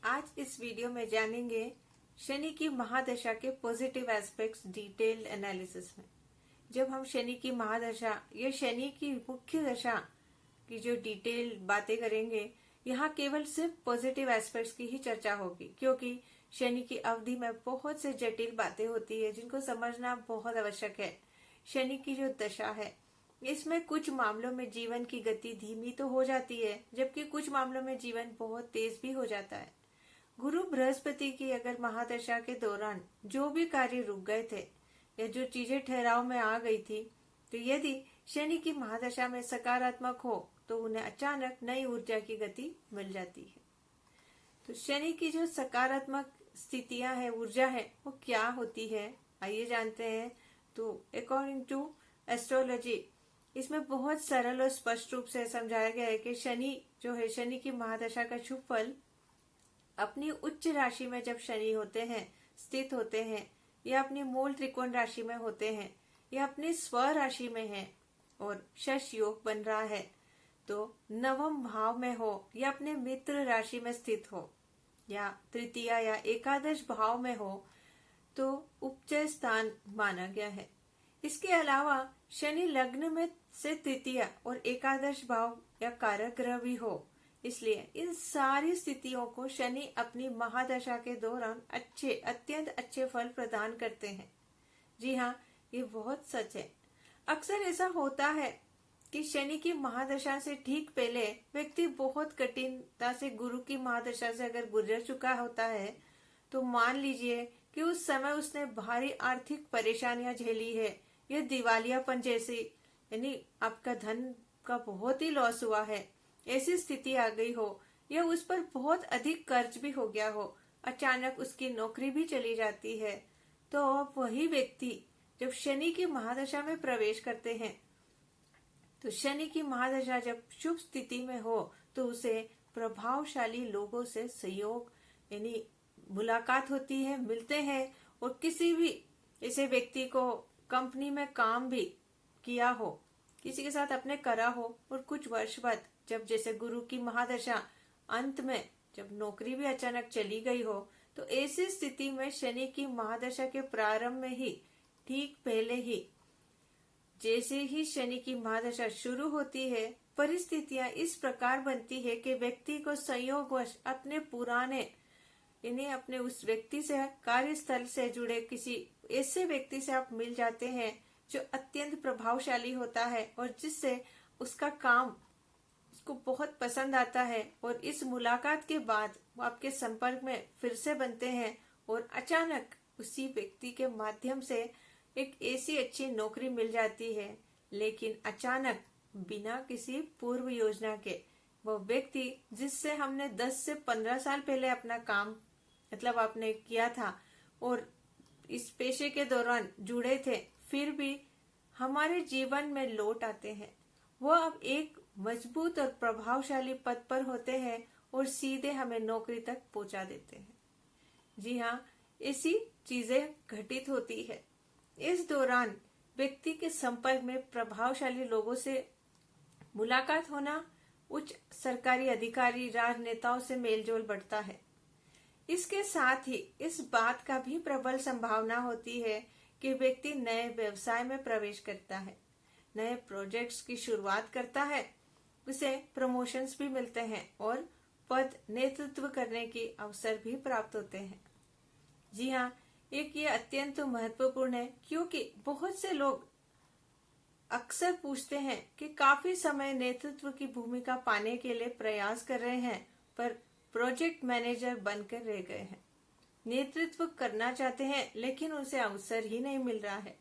आज इस वीडियो में जानेंगे शनि की महादशा के पॉजिटिव एस्पेक्ट्स डिटेल एनालिसिस में। जब हम शनि की महादशा या शनि की मुख्य दशा की जो डिटेल बातें करेंगे, यहाँ केवल सिर्फ पॉजिटिव एस्पेक्ट्स की ही चर्चा होगी, क्योंकि शनि की अवधि में बहुत से जटिल बातें होती है जिनको समझना बहुत आवश्यक है। शनि की जो दशा है, इसमें कुछ मामलों में जीवन की गति धीमी तो हो जाती है, जबकि कुछ मामलों में जीवन बहुत तेज भी हो जाता है। गुरु बृहस्पति की अगर महादशा के दौरान जो भी कार्य रुक गए थे या जो चीजें ठहराव में आ गई थी, तो यदि शनि की महादशा में सकारात्मक हो तो उन्हें अचानक नई ऊर्जा की गति मिल जाती है। तो शनि की जो सकारात्मक स्थितियां है, ऊर्जा है, वो क्या होती है, आइए जानते हैं। तो अकॉर्डिंग टू एस्ट्रोलॉजी, इसमें बहुत सरल और स्पष्ट रूप से समझाया गया है कि शनि जो है, शनि की महादशा का शुभ फल अपनी उच्च राशि में जब शनि होते हैं, स्थित होते हैं, या अपनी मूल त्रिकोण राशि में होते हैं, या अपनी स्व राशि में है और शश योग बन रहा है, तो नवम भाव में हो या अपने मित्र राशि में स्थित हो या तृतीय या एकादश भाव में हो तो उपचय स्थान माना गया है। इसके अलावा शनि लग्न में से तृतीय और एकादश भाव या कारक ग्रह भी हो, इसलिए इन सारी स्थितियों को शनि अपनी महादशा के दौरान अत्यंत अच्छे फल प्रदान करते हैं। जी हाँ, ये बहुत सच है। अक्सर ऐसा होता है कि शनि की महादशा से ठीक पहले व्यक्ति बहुत कठिनता से गुरु की महादशा से अगर गुजर चुका होता है, तो मान लीजिए कि उस समय उसने भारी आर्थिक परेशानियां झेली है, या दिवालियापन जैसी, यानी आपका धन का बहुत ही लॉस हुआ है, ऐसी स्थिति आ गई हो, या उस पर बहुत अधिक कर्ज भी हो गया हो, अचानक उसकी नौकरी भी चली जाती है, तो वही व्यक्ति जब शनि की महादशा में प्रवेश करते हैं, तो शनि की महादशा जब शुभ स्थिति में हो तो उसे प्रभावशाली लोगों से सहयोग यानी मुलाकात होती है, मिलते हैं। और किसी भी ऐसे व्यक्ति को कंपनी में काम भी किया हो, किसी के साथ अपने करा हो, और कुछ वर्ष बाद जब जैसे गुरु की महादशा अंत में जब नौकरी भी अचानक चली गई हो, तो ऐसी स्थिति में शनि की महादशा के प्रारंभ में ही, ठीक पहले ही, जैसे ही शनि की महादशा शुरू होती है, परिस्थितियां इस प्रकार बनती है कि व्यक्ति को संयोगवश अपने पुराने यानी अपने उस व्यक्ति से, कार्यस्थल से जुड़े किसी ऐसे व्यक्ति से आप मिल जाते हैं जो अत्यंत प्रभावशाली होता है और जिससे उसका काम उसको बहुत पसंद आता है, और इस मुलाकात के बाद वो आपके संपर्क में फिर से बनते हैं और अचानक उसी व्यक्ति के माध्यम से एक ऐसी अच्छी नौकरी मिल जाती है। लेकिन अचानक बिना किसी पूर्व योजना के वो व्यक्ति जिससे हमने 10 से 15 साल पहले अपना काम आपने किया था और इस पेशे के दौरान जुड़े थे, फिर भी हमारे जीवन में लौट आते हैं। वो अब एक मजबूत और प्रभावशाली पद पर होते हैं और सीधे हमें नौकरी तक पहुंचा देते हैं। जी हाँ, ऐसी चीजें घटित होती है। इस दौरान व्यक्ति के संपर्क में प्रभावशाली लोगों से मुलाकात होना, उच्च सरकारी अधिकारी, राजनेताओं से मेलजोल बढ़ता है। इसके साथ ही इस बात का भी प्रबल संभावना होती है कि व्यक्ति नए व्यवसाय में प्रवेश करता है, नए प्रोजेक्ट्स की शुरुआत करता है, उसे प्रमोशंस भी मिलते हैं और पद नेतृत्व करने के अवसर भी प्राप्त होते हैं। जी हाँ, एक ये अत्यंत महत्वपूर्ण है, क्योंकि बहुत से लोग अक्सर पूछते हैं कि काफी समय नेतृत्व की भूमिका पाने के लिए प्रयास कर रहे हैं, पर प्रोजेक्ट मैनेजर बनकर रह गए हैं। नेतृत्व करना चाहते हैं लेकिन उसे अवसर ही नहीं मिल रहा है।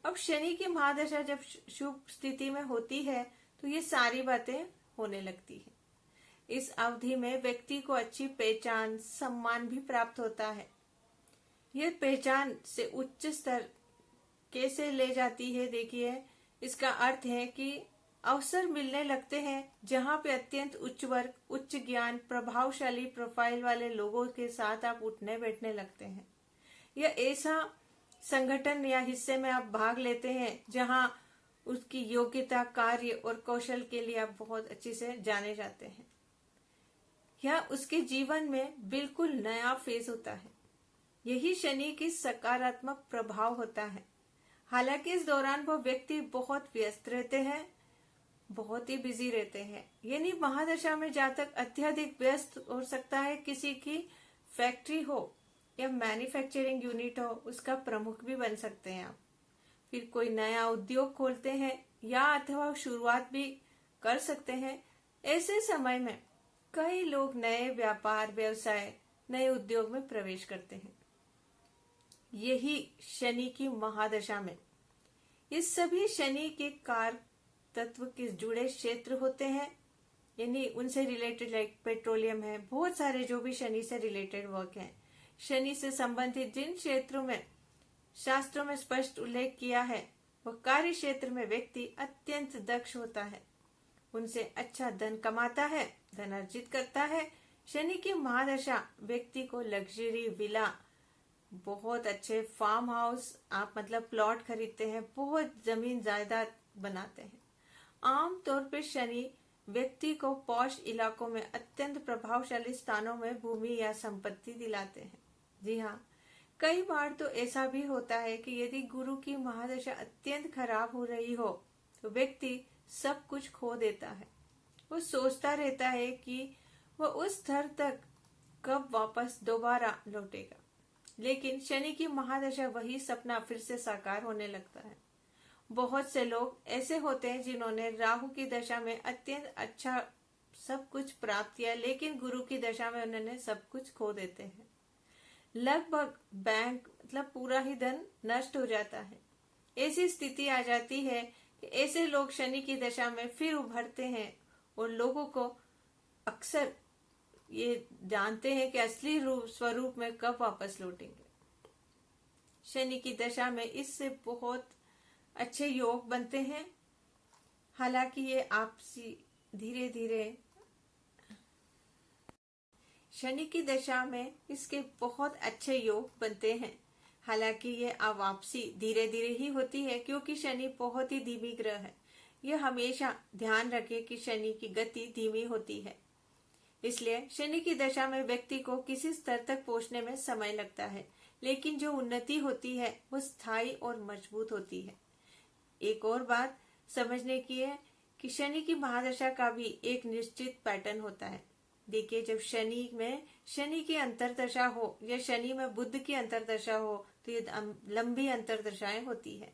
अब शनि की महादशा जब शुभ स्थिति में होती है तो ये सारी बातें होने लगती है। इस अवधि में व्यक्ति को अच्छी पहचान, सम्मान भी प्राप्त होता है। यह पहचान से उच्च स्तर कैसे ले जाती है, देखिए, इसका अर्थ है कि अवसर मिलने लगते हैं जहां पे अत्यंत उच्च वर्ग, उच्च ज्ञान, प्रभावशाली प्रोफाइल वाले लोगों के साथ आप उठने बैठने लगते हैं, या ऐसा संगठन या हिस्से में आप भाग लेते हैं जहां उसकी योग्यता, कार्य और कौशल के लिए आप बहुत अच्छे से जाने जाते हैं। या उसके जीवन में बिल्कुल नया फेज होता है। यही शनि की सकारात्मक प्रभाव होता है। हालांकि इस दौरान वो व्यक्ति बहुत व्यस्त रहते हैं, बहुत ही बिजी रहते हैं। यानी महादशा में जातक अत्यधिक व्यस्त हो सकता है, किसी की फैक्ट्री हो या मैन्युफैक्चरिंग यूनिट हो उसका प्रमुख भी बन सकते हैं आप। फिर कोई नया उद्योग खोलते हैं या अथवा शुरुआत भी कर सकते हैं। ऐसे समय में कई लोग नए व्यापार व्यवसाय नए उद्योग में प्रवेश करते हैं। यही शनि की महादशा में ये सभी शनि के कारक तत्व के जुड़े क्षेत्र होते हैं, यानी उनसे रिलेटेड लाइक पेट्रोलियम है, बहुत सारे जो भी शनि से रिलेटेड वर्क हैं। शनि से संबंधित जिन क्षेत्रों में शास्त्रों में स्पष्ट उल्लेख किया है वह कार्य क्षेत्र में व्यक्ति अत्यंत दक्ष होता है, उनसे अच्छा धन कमाता है, धन अर्जित करता है। शनि की महादशा व्यक्ति को लग्जरी विला, बहुत अच्छे फार्म हाउस, आप मतलब प्लॉट खरीदते हैं, बहुत जमीन जायदाद बनाते हैं। आमतौर पर शनि व्यक्ति को पॉश इलाकों में अत्यंत प्रभावशाली स्थानों में भूमि या संपत्ति दिलाते हैं। जी हाँ, कई बार तो ऐसा भी होता है कि यदि गुरु की महादशा अत्यंत खराब हो रही हो तो व्यक्ति सब कुछ खो देता है। वो सोचता रहता है कि वह उस स्तर तक कब वापस दोबारा लौटेगा, लेकिन शनि की महादशा वही सपना फिर से साकार होने लगता है। बहुत से लोग ऐसे होते हैं जिन्होंने राहु की दशा में अत्यंत अच्छा सब कुछ प्राप्त किया, लेकिन गुरु की दशा में उन्होंने सब कुछ खो देते हैं। लगभग बैंक मतलब पूरा ही धन नष्ट हो जाता है। ऐसी स्थिति आ जाती है कि ऐसे लोग शनि की दशा में फिर उभरते हैं और लोगों को अक्सर ये जानते हैं कि असली स्वरूप में कब वापस लौटेंगे। शनि की दशा में इससे बहुत अच्छे योग बनते हैं। हालांकि ये आपसी धीरे धीरे शनि की दशा में इसके बहुत अच्छे योग बनते हैं। हालांकि ये वापसी धीरे धीरे ही होती है, क्योंकि शनि बहुत ही धीमी ग्रह है। यह हमेशा ध्यान रखें कि शनि की गति धीमी होती है, इसलिए शनि की दशा में व्यक्ति को किसी स्तर तक पहुंचने में समय लगता है, लेकिन जो उन्नति होती है वो स्थायी और मजबूत होती है। एक और बात समझने की है कि शनि की महादशा का भी एक निश्चित पैटर्न होता है। देखिए, जब शनि में शनि की अंतरदशा हो या शनि में बुध की अंतरदशा हो तो ये लंबी अंतरदशाएं होती है।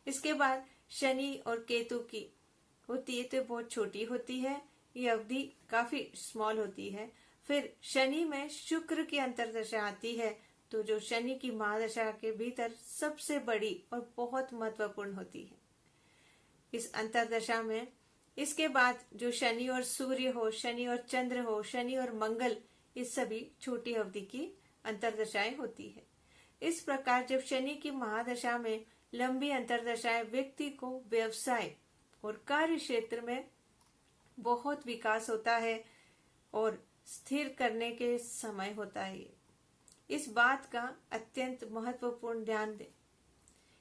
इसके बाद शनि और केतु की होती है तो बहुत छोटी होती है, ये अवधि काफी स्मॉल होती है। फिर शनि में शुक्र की अंतरदशा आती है तो जो शनि की महादशा के भीतर सबसे बड़ी और बहुत महत्वपूर्ण होती है इस अंतरदशा में। इसके बाद जो शनि और सूर्य हो, शनि और चंद्र हो, शनि और मंगल, इस सभी छोटी अवधि की अंतरदशाएं होती है। इस प्रकार जब शनि की महादशा में लंबी अंतरदशाएं व्यक्ति को व्यवसाय और कार्य क्षेत्र में बहुत विकास होता है और स्थिर करने के समय होता है। इस बात का अत्यंत महत्वपूर्ण ध्यान दें।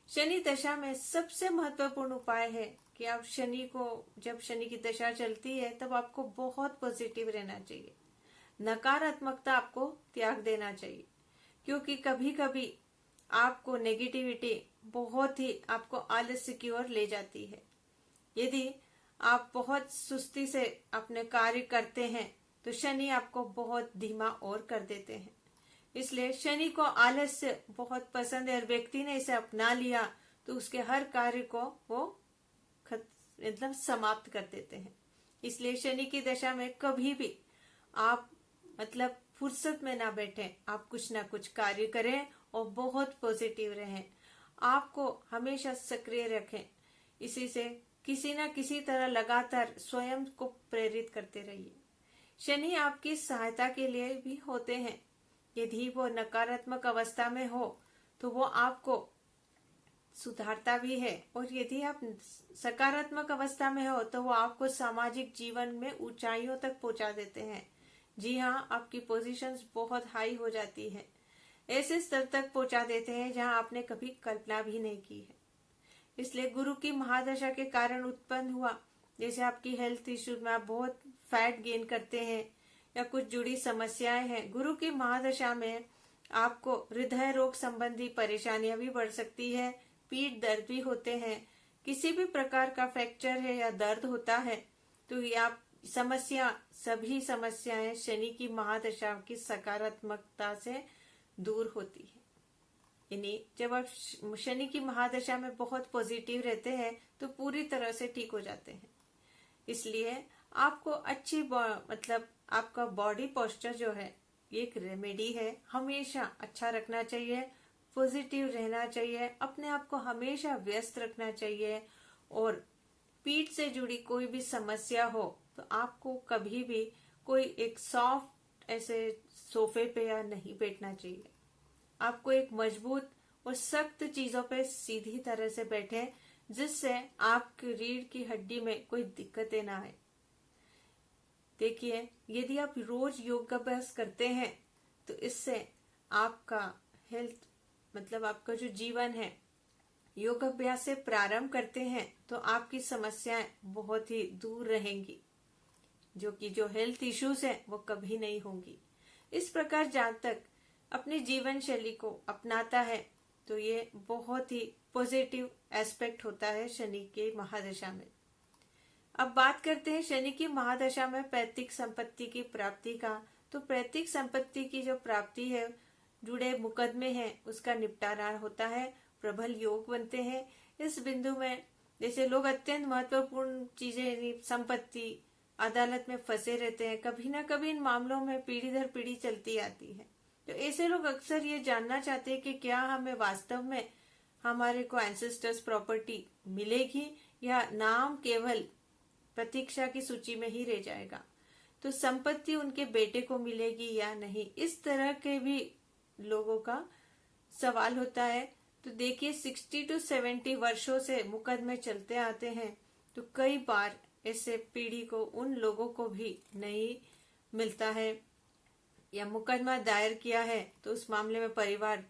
शनि दशा में सबसे महत्वपूर्ण उपाय है कि आप शनि को, जब शनि की दशा चलती है तब आपको बहुत पॉजिटिव रहना चाहिए, नकारात्मकता आपको त्याग देना चाहिए, क्योंकि कभी कभी आपको नेगेटिविटी बहुत ही आपको आलस्य की ओर ले जाती है। यदि आप बहुत सुस्ती से अपने कार्य करते हैं तो शनि आपको बहुत धीमा और कर देते हैं। इसलिए शनि को आलस्य बहुत पसंद है और व्यक्ति ने इसे अपना लिया तो उसके हर कार्य को वो मतलब समाप्त कर देते हैं। इसलिए शनि की दशा में कभी भी आप मतलब फुर्सत में ना बैठें, आप कुछ ना कुछ कार्य करें और बहुत पॉजिटिव रहें। आपको हमेशा सक्रिय रखें, इसी से किसी न किसी तरह लगातार स्वयं को प्रेरित करते रहिए। शनि आपकी सहायता के लिए भी होते हैं। यदि वो नकारात्मक अवस्था में हो तो वो आपको सुधारता भी है, और यदि आप सकारात्मक अवस्था में हो तो वो आपको सामाजिक जीवन में ऊंचाइयों तक पहुंचा देते हैं। जी हाँ, आपकी पोजीशंस बहुत हाई हो जाती है, ऐसे स्तर तक पहुंचा देते हैं जहां आपने कभी कल्पना भी नहीं की है। इसलिए गुरु की महादशा के कारण उत्पन्न हुआ, जैसे आपकी हेल्थ इश्यूज में आप बहुत फैट गेन करते हैं या कुछ जुड़ी समस्याएं हैं। गुरु की महादशा में आपको हृदय रोग संबंधी परेशानियां भी बढ़ सकती है, पीठ दर्द भी होते हैं, किसी भी प्रकार का फ्रैक्चर है या दर्द होता है तो ये आप सभी समस्याएं शनि की महादशा की सकारात्मकता से दूर होती है। यानी जब आप शनि की महादशा में बहुत पॉजिटिव रहते हैं तो पूरी तरह से ठीक हो जाते हैं। इसलिए आपको मतलब आपका बॉडी पोस्चर जो है ये एक रेमेडी है, हमेशा अच्छा रखना चाहिए, पॉजिटिव रहना चाहिए, अपने आप को हमेशा व्यस्त रखना चाहिए। और पीठ से जुड़ी कोई भी समस्या हो तो आपको कभी भी कोई एक सॉफ्ट ऐसे सोफे पे या नहीं बैठना चाहिए। आपको एक मजबूत और सख्त चीजों पे सीधी तरह से बैठे, जिससे आपकी रीढ़ की हड्डी में कोई दिक्कतें ना आए। देखिए, यदि आप रोज योगाभ्यास करते हैं तो इससे आपका हेल्थ मतलब आपका जो जीवन है योगाभ्यास से प्रारंभ करते हैं तो आपकी समस्याएं बहुत ही दूर रहेंगी, जो हेल्थ इश्यूज है वो कभी नहीं होंगी। इस प्रकार जहां तक अपनी जीवन शैली को अपनाता है तो ये बहुत ही पॉजिटिव एस्पेक्ट होता है शनि के महादशा में। अब बात करते हैं शनि की महादशा में पैतृक संपत्ति की प्राप्ति का। तो पैतृक संपत्ति की जो प्राप्ति है, जुड़े मुकदमे हैं उसका निपटारा होता है, प्रबल योग बनते हैं। इस बिंदु में जैसे लोग अत्यंत महत्वपूर्ण चीजें संपत्ति अदालत में फंसे रहते हैं, कभी ना कभी इन मामलों में पीढ़ी दर पीढ़ी चलती आती है। तो ऐसे लोग अक्सर ये जानना चाहते हैं कि क्या हमें वास्तव में हमारे को एंसेस्टर्स प्रॉपर्टी मिलेगी या नाम केवल प्रतीक्षा की सूची में ही रह जाएगा, तो संपत्ति उनके बेटे को मिलेगी या नहीं, इस तरह के भी लोगों का सवाल होता है। तो देखिए 60 to 70 वर्षों से मुकदमे चलते आते हैं, तो कई बार ऐसे पीढ़ी को उन लोगों को भी नहीं मिलता है या मुकदमा दायर किया है तो उस मामले में परिवार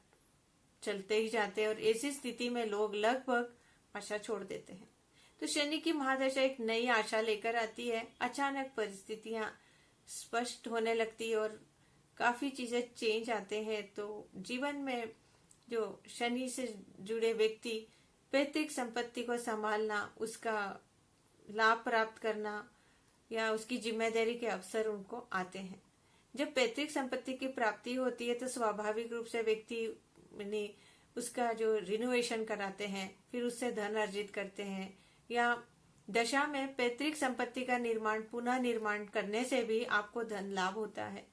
चलते ही जाते हैं और ऐसी स्थिति में लोग लगभग आशा छोड़ देते हैं। तो शनि की महादशा एक नई आशा लेकर आती है, अचानक परिस्थितियां स्पष्ट होने लगती है और काफी चीजें चेंज आते हैं। तो जीवन में जो शनि से जुड़े व्यक्ति पैतृक संपत्ति को संभालना, उसका लाभ प्राप्त करना या उसकी जिम्मेदारी के अवसर उनको आते हैं। जब पैतृक संपत्ति की प्राप्ति होती है तो स्वाभाविक रूप से व्यक्ति उसका जो रिनोवेशन कराते हैं, फिर उससे धन अर्जित करते हैं, या दशा में पैतृक संपत्ति का पुनः निर्माण करने से भी आपको धन लाभ होता है,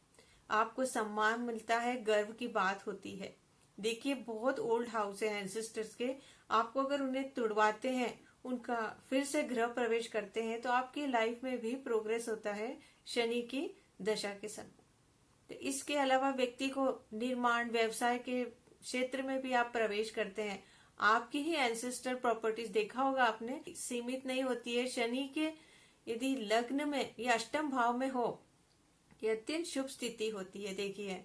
आपको सम्मान मिलता है, गर्व की बात होती है। देखिए, बहुत ओल्ड हाउस है एंसेस्टर्स के, आपको अगर उन्हें तुड़वाते हैं, उनका फिर से गृह प्रवेश करते हैं तो आपकी लाइफ में भी प्रोग्रेस होता है शनि की दशा के समय। तो इसके अलावा व्यक्ति को निर्माण व्यवसाय के क्षेत्र में भी आप प्रवेश करते हैं, आपकी ही एंसेस्टर प्रॉपर्टीज देखा होगा आपने, सीमित नहीं होती है। शनि के यदि लग्न में या अष्टम भाव में हो, यह अत्यंत शुभ स्थिति होती है। देखिए,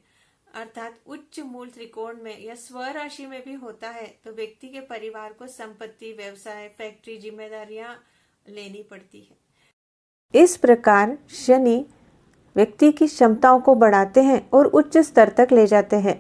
अर्थात उच्च मूल त्रिकोण में या स्वराशि में भी होता है तो व्यक्ति के परिवार को संपत्ति, व्यवसाय, फैक्ट्री जिम्मेदारियां लेनी पड़ती है। इस प्रकार शनि व्यक्ति की क्षमताओं को बढ़ाते हैं और उच्च स्तर तक ले जाते हैं।